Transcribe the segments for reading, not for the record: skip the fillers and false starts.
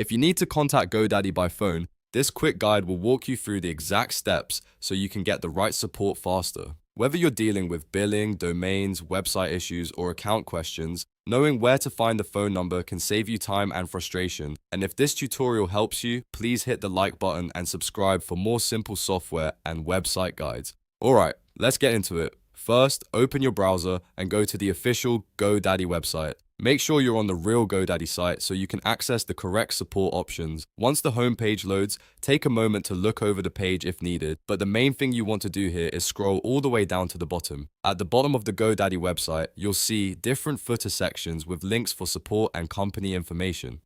If you need to contact GoDaddy by phone, this quick guide will walk you through the exact steps so you can get the right support faster. Whether you're dealing with billing, domains, website issues, or account questions, knowing where to find the phone number can save you time and frustration. And if this tutorial helps you, please hit the like button and subscribe for more simple software and website guides. Alright, let's get into it. First, open your browser and go to the official GoDaddy website. Make sure you're on the real GoDaddy site so you can access the correct support options. Once the homepage loads, take a moment to look over the page if needed, but the main thing you want to do here is scroll all the way down to the bottom. At the bottom of the GoDaddy website, you'll see different footer sections with links for support and company information.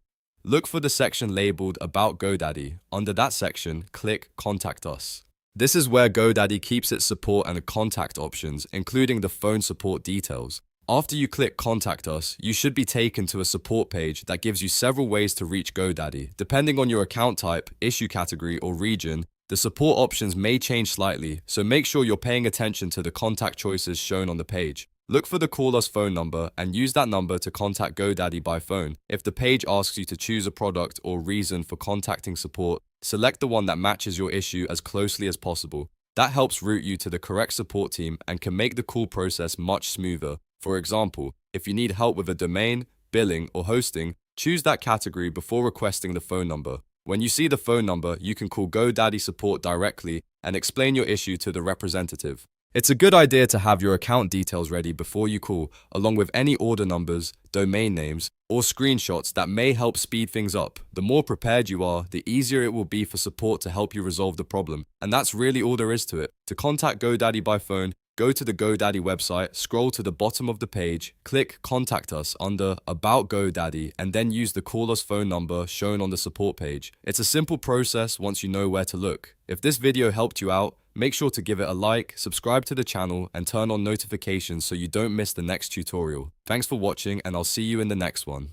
Look for the section labeled About GoDaddy. Under that section, click Contact Us. This is where GoDaddy keeps its support and contact options, including the phone support details. After you click Contact Us, you should be taken to a support page that gives you several ways to reach GoDaddy. Depending on your account type, issue category, or region, the support options may change slightly, so make sure you're paying attention to the contact choices shown on the page. Look for the Call Us phone number and use that number to contact GoDaddy by phone. If the page asks you to choose a product or reason for contacting support, select the one that matches your issue as closely as possible. That helps route you to the correct support team and can make the call process much smoother. For example, if you need help with a domain, billing, or hosting, choose that category before requesting the phone number. When you see the phone number, you can call GoDaddy support directly and explain your issue to the representative. It's a good idea to have your account details ready before you call, along with any order numbers, domain names, or screenshots that may help speed things up. The more prepared you are, the easier it will be for support to help you resolve the problem. And that's really all there is to it. To contact GoDaddy by phone, go to the GoDaddy website, scroll to the bottom of the page, click Contact Us under About GoDaddy, and then use the Call Us phone number shown on the support page. It's a simple process once you know where to look. If this video helped you out, make sure to give it a like, subscribe to the channel, and turn on notifications so you don't miss the next tutorial. Thanks for watching, and I'll see you in the next one.